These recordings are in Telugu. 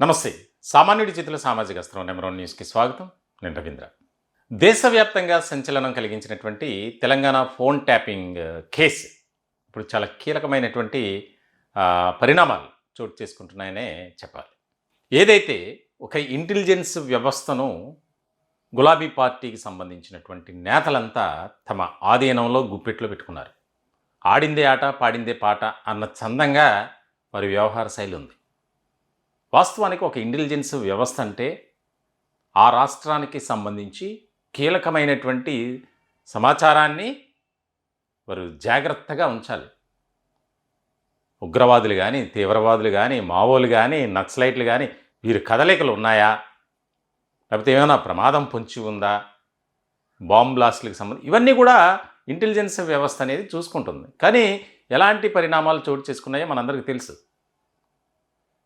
నమస్తే. సామాన్యుడి చేతుల సామాజిక అస్త్రం నెంబర్ 1 న్యూస్‌కి స్వాగతం. నేను రవీంద్ర. దేశవ్యాప్తంగా సంచలనం కలిగించినటువంటి తెలంగాణ ఫోన్ ట్యాపింగ్ కేసు ఇప్పుడు చాలా కీలకమైనటువంటి పరిణామాలు చోటు చేసుకుంటున్నాయనే చెప్పాలి. ఏదైతే ఒక ఇంటెలిజెన్స్ వ్యవస్థను గులాబీ పార్టీకి సంబంధించినటువంటి నేతలంతా తమ ఆధీనంలో గుప్పెట్లో పెట్టుకున్నారు. ఆడిందే ఆట, పాడిందే పాట అన్న చందంగా వారి వ్యవహార శైలి ఉంది. వాస్తవానికి ఒక ఇంటెలిజెన్స్ వ్యవస్థ అంటే ఆ రాష్ట్రానికి సంబంధించి కీలకమైనటువంటి సమాచారాన్ని వారు జాగ్రత్తగా ఉంచాలి. ఉగ్రవాదులు కానీ, తీవ్రవాదులు కానీ, మావోలు కానీ, నక్సలైట్లు కానీ వీరి కదలికలు ఉన్నాయా, లేకపోతే ఏమైనా ప్రమాదం పొంచి ఉందా, బాంబ్ బ్లాస్ట్లకు సంబంధించి ఇవన్నీ కూడా ఇంటెలిజెన్స్ వ్యవస్థ అనేది చూసుకుంటుంది. కానీ ఎలాంటి పరిణామాలు చోటు చేసుకున్నాయో మనందరికీ తెలుసు.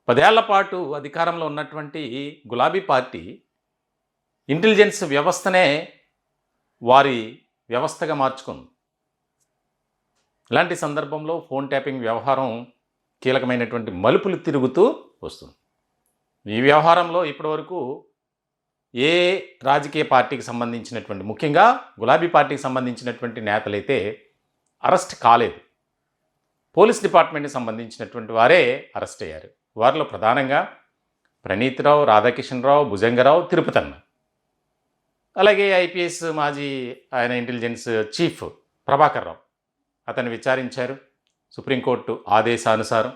10 ఏళ్ల పాటు అధికారంలో ఉన్నటువంటి గులాబీ పార్టీ ఇంటెలిజెన్స్ వ్యవస్థనే వారి వ్యవస్థగా మార్చుకుంది. ఇలాంటి సందర్భంలో ఫోన్ ట్యాపింగ్ వ్యవహారం కీలకమైనటువంటి మలుపులు తిరుగుతూ వస్తుంది. ఈ వ్యవహారంలో ఇప్పటివరకు ఏ రాజకీయ పార్టీకి సంబంధించినటువంటి, ముఖ్యంగా గులాబీ పార్టీకి సంబంధించినటువంటి నేతలైతే అరెస్ట్ కాలేదు. పోలీస్ డిపార్ట్మెంట్కి సంబంధించినటువంటి వారే అరెస్ట్ అయ్యారు. వారిలో ప్రధానంగా ప్రణీత్ రావు, రాధాకిషన్ రావు, భుజంగరావు, తిరుపతన్న, అలాగే ఐపీఎస్ మాజీ ఆయన ఇంటెలిజెన్స్ చీఫ్ ప్రభాకర్ రావు అతన్ని విచారించారు. సుప్రీంకోర్టు ఆదేశానుసారం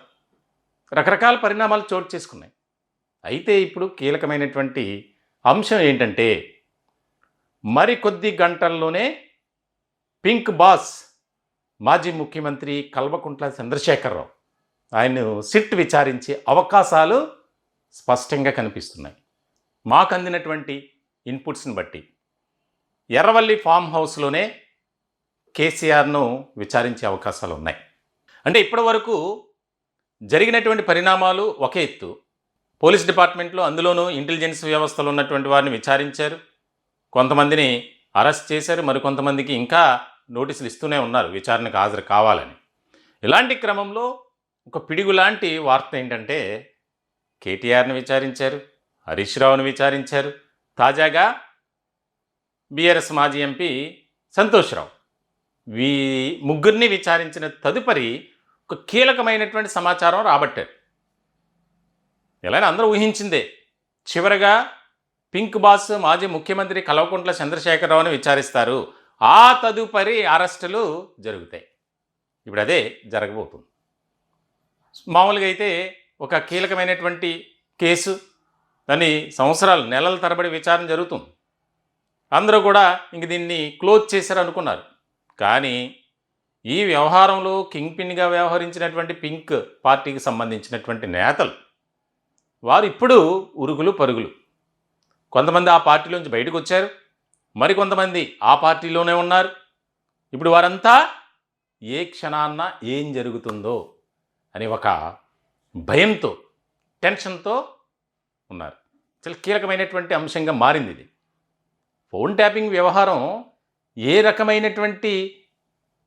రకరకాల పరిణామాలు చోటు చేసుకున్నాయి. అయితే ఇప్పుడు కీలకమైనటువంటి అంశం ఏంటంటే, మరికొద్ది గంటల్లోనే పింక్ బాస్ మాజీ ముఖ్యమంత్రి కల్వకుంట్ల చంద్రశేఖరరావు ఆయన్ను సిట్ విచారించే అవకాశాలు స్పష్టంగా కనిపిస్తున్నాయి. మాకు అందినటువంటి ఇన్పుట్స్ని బట్టి ఎర్రవల్లి ఫామ్ హౌస్లోనే కేసీఆర్ను విచారించే అవకాశాలు ఉన్నాయి. అంటే ఇప్పటి వరకు జరిగినటువంటి పరిణామాలు ఒక ఎత్తు, పోలీస్ డిపార్ట్మెంట్లో అందులోనూ ఇంటెలిజెన్స్ వ్యవస్థలో ఉన్నటువంటి వారిని విచారించారు, కొంతమందిని అరెస్ట్ చేశారు, మరికొంతమందికి ఇంకా నోటీసులు ఇస్తూనే ఉన్నారు విచారణకు హాజరు కావాలని. ఇలాంటి క్రమంలో ఒక పిడుగులాంటి వార్త ఏంటంటే, కేటీఆర్ని విచారించారు, హరీష్ రావుని విచారించారు, తాజాగా బీఆర్ఎస్ మాజీ ఎంపీ సంతోష్ రావు, ముగ్గురిని విచారించిన తదుపరి ఒక కీలకమైనటువంటి సమాచారం రాబట్టారు. ఎలా అందరూ ఊహించిందే, చివరగా పింక్ బాస్ మాజీ ముఖ్యమంత్రి కల్వకుంట్ల చంద్రశేఖరరావుని విచారిస్తారు, ఆ తదుపరి అరెస్టులు జరుగుతాయి. ఇప్పుడు అదే జరగబోతుంది. మామూలుగా అయితే ఒక కీలకమైనటువంటి కేసు, దాన్ని సంవత్సరాలు, నెలల తరబడి విచారణ జరుగుతుంది. అందరూ కూడా ఇంక దీన్ని క్లోజ్ చేశారు అనుకున్నారు. కానీ ఈ వ్యవహారంలో కింగ్ పిన్గా వ్యవహరించినటువంటి పింక్ పార్టీకి సంబంధించినటువంటి నేతలు వారు ఇప్పుడు ఉరుగులు పరుగులు. కొంతమంది ఆ పార్టీలోంచి బయటకు వచ్చారు, మరికొంతమంది ఆ పార్టీలోనే ఉన్నారు. ఇప్పుడు వారంతా ఏ క్షణాన్న ఏం జరుగుతుందో అని ఒక భయంతో, టెన్షన్తో ఉన్నారు. చాలా కీలకమైనటువంటి అంశంగా మారింది ఇది. ఫోన్ ట్యాపింగ్ వ్యవహారం ఏ రకమైనటువంటి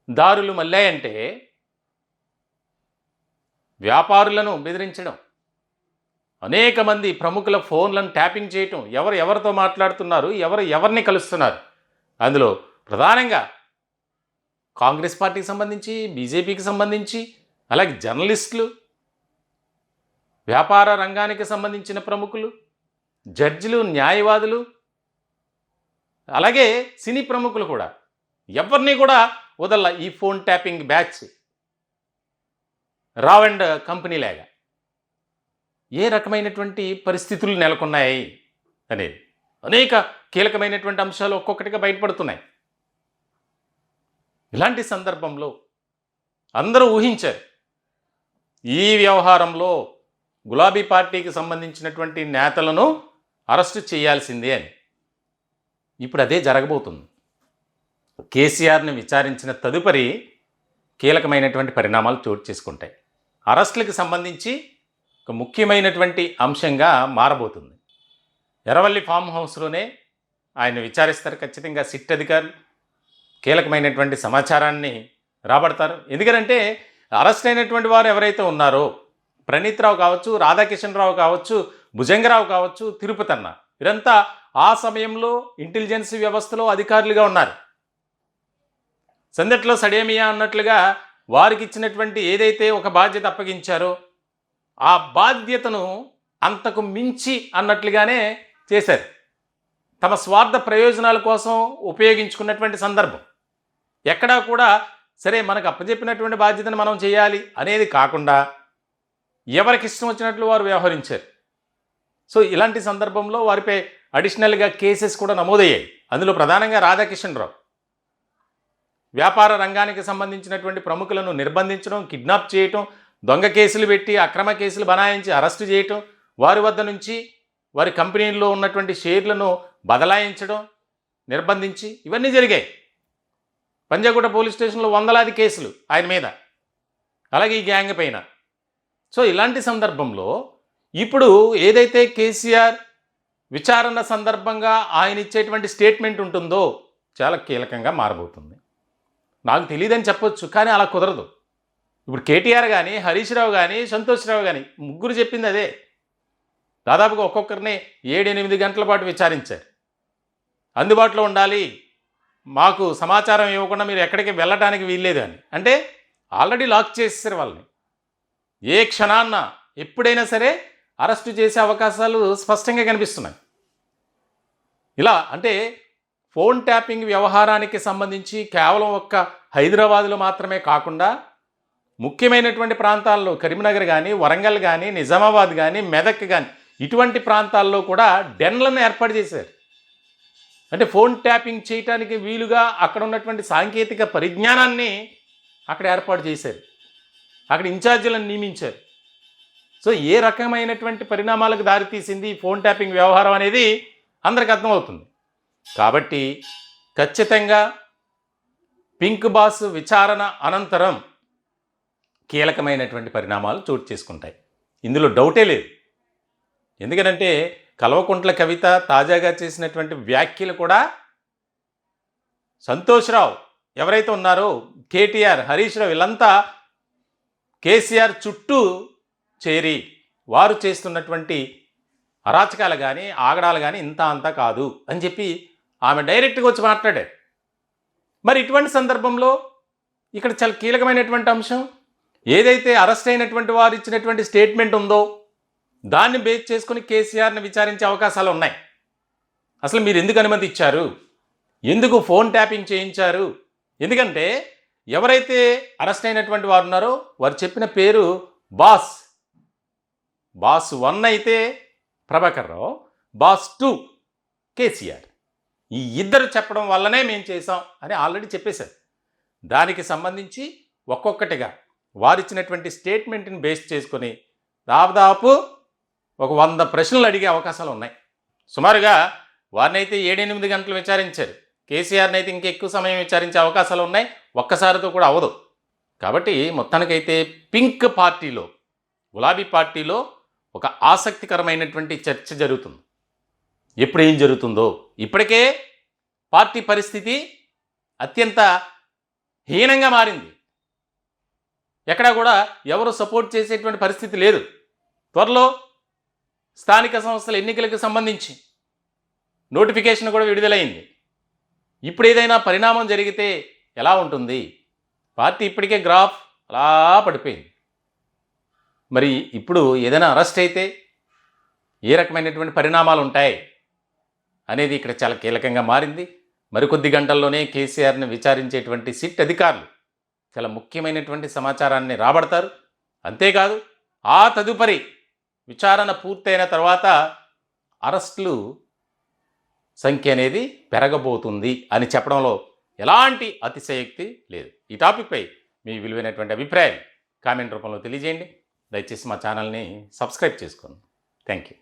దారులు మళ్ళాయంటే, వ్యాపారులను బెదిరించడం, అనేక మంది ప్రముఖుల ఫోన్లను ట్యాపింగ్ చేయటం, ఎవరితో మాట్లాడుతున్నారు, ఎవరిని కలుస్తున్నారు, అందులో ప్రధానంగా కాంగ్రెస్ పార్టీకి సంబంధించి, బీజేపీకి సంబంధించి, అలాగే జర్నలిస్టులు, వ్యాపార రంగానికి సంబంధించిన ప్రముఖులు, జడ్జిలు, న్యాయవాదులు, అలాగే సినీ ప్రముఖులు కూడా ఎవరిని కూడా వదల ఈ phone tapping batch Rao and company లాగా ఏ రకమైనటువంటి పరిస్థితులు నెలకొన్నాయి అనేది అనేక కీలకమైనటువంటి అంశాలు ఒక్కొక్కటిగా బయటపడుతున్నాయి. ఇలాంటి సందర్భంలో అందరూ ఊహించారు, ఈ వ్యవహారంలో గులాబీ పార్టీకి సంబంధించినటువంటి నేతలను అరెస్టు చేయాల్సిందే అని. ఇప్పుడు అదే జరగబోతుంది. కేసీఆర్ని విచారించిన తదుపరి కీలకమైనటువంటి పరిణామాలు చోటు చేసుకుంటాయి. అరెస్టులకు సంబంధించి ఒక ముఖ్యమైనటువంటి అంశంగా మారబోతుంది. ఎర్రవల్లి ఫామ్ హౌస్లోనే ఆయన విచారిస్తారు. ఖచ్చితంగా సిట్ అధికారులు కీలకమైనటువంటి సమాచారాన్ని రాబడతారు. ఎందుకంటే అరెస్ట్ అయినటువంటి వారు ఎవరైతే ఉన్నారో, ప్రణీత్ రావు కావచ్చు, రాధాకిషన్ రావు కావచ్చు, భుజంగరావు కావచ్చు, తిరుపతన్న, వీరంతా ఆ సమయంలో ఇంటెలిజెన్స్ వ్యవస్థలో అధికారులుగా ఉన్నారు. సందట్లో సడేమియా అన్నట్లుగా వారికి ఇచ్చినటువంటి ఏదైతే ఒక బాధ్యత అప్పగించారో ఆ బాధ్యతను అంతకు మించి అన్నట్లుగానే చేశారు. తమ స్వార్థ ప్రయోజనాల కోసం ఉపయోగించుకున్నటువంటి సందర్భం. ఎక్కడా కూడా సరే మనకు అప్పచెప్పినటువంటి బాధ్యతను మనం చేయాలి అనేది కాకుండా ఎవరికి ఇష్టం వచ్చినట్లు వారు వ్యవహరించారు. సో ఇలాంటి సందర్భంలో వారిపై అడిషనల్గా కేసెస్ కూడా నమోదయ్యాయి. అందులో ప్రధానంగా రాధాకిషన్ రావు వ్యాపార రంగానికి సంబంధించినటువంటి ప్రముఖులను నిర్బంధించడం, కిడ్నాప్ చేయటం, దొంగ కేసులు పెట్టి అక్రమ కేసులు బనాయించి అరెస్టు చేయటం, వారి వద్ద నుంచి వారి కంపెనీల్లో ఉన్నటువంటి షేర్లను బదలాయించడం, నిర్బంధించి ఇవన్నీ జరిగాయి. పంజాగుట్ట పోలీస్ స్టేషన్లో వందలాది కేసులు ఆయన మీద, అలాగే ఈ గ్యాంగ్ పైన. సో ఇలాంటి సందర్భంలో ఇప్పుడు ఏదైతే కేసీఆర్ విచారణ సందర్భంగా ఆయన ఇచ్చేటువంటి స్టేట్మెంట్ ఉంటుందో చాలా కీలకంగా మారబోతుంది. నాకు తెలియదని చెప్పొచ్చు, కానీ అలా కుదరదు. ఇప్పుడు కేటీఆర్ కానీ, హరీష్ రావు కానీ, సంతోష్ రావు కానీ ముగ్గురు చెప్పింది అదే. దాదాపుగా ఒక్కొక్కరిని 7-8 గంటల పాటు విచారించారు. అందుబాటులో ఉండాలి, మాకు సమాచారం ఇవ్వకుండా మీరు ఎక్కడికి వెళ్ళడానికి వీల్లేదు అని. అంటే ఆల్రెడీ లాక్ చేసేసారు వాళ్ళని. ఏ క్షణాన్న ఎప్పుడైనా సరే అరెస్టు చేసే అవకాశాలు స్పష్టంగా కనిపిస్తున్నాయి. ఇలా అంటే ఫోన్ ట్యాపింగ్ వ్యవహారానికి సంబంధించి కేవలం ఒక్క హైదరాబాదులో మాత్రమే కాకుండా ముఖ్యమైనటువంటి ప్రాంతాల్లో కరీంనగర్ కానీ, వరంగల్ కానీ, నిజామాబాద్ కానీ, మెదక్ కానీ ఇటువంటి ప్రాంతాల్లో కూడా డెన్లను ఏర్పాటు చేశారు. అంటే ఫోన్ ట్యాపింగ్ చేయటానికి వీలుగా అక్కడ ఉన్నటువంటి సాంకేతిక పరిజ్ఞానాన్ని అక్కడ ఏర్పాటు చేశారు. అక్కడ ఇన్ఛార్జీలను నియమించారు. సో ఏ రకమైనటువంటి పరిణామాలకు దారితీసింది ఈ ఫోన్ ట్యాపింగ్ వ్యవహారం అనేది అందరికి అర్థమవుతుంది. కాబట్టి ఖచ్చితంగా పింక్ బాస్ విచారణ అనంతరం కీలకమైనటువంటి పరిణామాలు చోటు చేసుకుంటాయి. ఇందులో డౌటే లేదు. ఎందుకంటే కల్వకుంట్ల కవిత తాజాగా చేసినటువంటి వ్యాఖ్యలు కూడా సంతోష్ రావు ఎవరైతే ఉన్నారో, కేటీఆర్, హరీష్ రావు వీళ్ళంతా కేసీఆర్ చుట్టూ చేరి వారు చేస్తున్నటువంటి అరాచకాలు కానీ, ఆగడాలు కానీ ఇంత అంతా కాదు అని చెప్పి ఆమె డైరెక్ట్గా వచ్చి మాట్లాడారు. మరి ఇటువంటి సందర్భంలో ఇక్కడ చాలా కీలకమైనటువంటి అంశం, ఏదైతే అరెస్ట్ అయినటువంటి వారు ఇచ్చినటువంటి స్టేట్మెంట్ ఉందో దాన్ని బేస్ చేసుకుని కేసీఆర్ని విచారించే అవకాశాలు ఉన్నాయి. అసలు మీరు ఎందుకు అనుమతి ఇచ్చారు, ఎందుకు ఫోన్ ట్యాపింగ్ చేయించారు? ఎందుకంటే ఎవరైతే అరెస్ట్ అయినటువంటి వారు ఉన్నారో వారు చెప్పిన పేరు బాస్ 1 అయితే ప్రభాకర్ రావు, బాస్ 2 కేసీఆర్. ఈ ఇద్దరు చెప్పడం వల్లనే మేము చేసాం అని ఆల్రెడీ చెప్పేశారు. దానికి సంబంధించి ఒక్కొక్కటిగా వారిచ్చినటువంటి స్టేట్మెంట్ని బేస్ చేసుకొని దాదాపు ఒక 100 ప్రశ్నలు అడిగే అవకాశాలు ఉన్నాయి. సుమారుగా వారిని అయితే 7-8 గంటలు విచారించారు. కేసీఆర్ని అయితే ఇంకెక్కువ సమయం విచారించే అవకాశాలు ఉన్నాయి. ఒక్కసారితో కూడా అవ్వదు. కాబట్టి మొత్తానికైతే పింక్ పార్టీలో, గులాబీ పార్టీలో ఒక ఆసక్తికరమైనటువంటి చర్చ జరుగుతుంది. ఎప్పుడు ఏం జరుగుతుందో. ఇప్పటికే పార్టీ పరిస్థితి అత్యంత హీనంగా మారింది. ఎక్కడా కూడా ఎవరు సపోర్ట్ చేసేటువంటి పరిస్థితి లేదు. త్వరలో స్థానిక సంస్థల ఎన్నికలకు సంబంధించి నోటిఫికేషన్ కూడా విడుదలైంది. ఇప్పుడు ఏదైనా పరిణామం జరిగితే ఎలా ఉంటుంది? పార్టీ ఇప్పటికే గ్రాఫ్ అలా పడిపోయింది. మరి ఇప్పుడు ఏదైనా అరెస్ట్ అయితే ఏ రకమైనటువంటి పరిణామాలు ఉంటాయి అనేది ఇక్కడ చాలా కీలకంగా మారింది. మరికొద్ది గంటల్లోనే కేసీఆర్ని విచారించేటువంటి సిట్ అధికారులు చాలా ముఖ్యమైనటువంటి సమాచారాన్ని రాబడతారు. అంతేకాదు ఆ తదుపరి విచారణ పూర్తయిన తర్వాత అరెస్టులు సంఖ్య అనేది పెరగబోతుంది అని చెప్పడంలో ఎలాంటి అతిశయోక్తి లేదు. ఈ టాపిక్పై మీ విలువైనటువంటి అభిప్రాయాలు కామెంట్ రూపంలో తెలియజేయండి. దయచేసి మా ఛానల్ని సబ్స్క్రైబ్ చేసుకోండి. Thank you.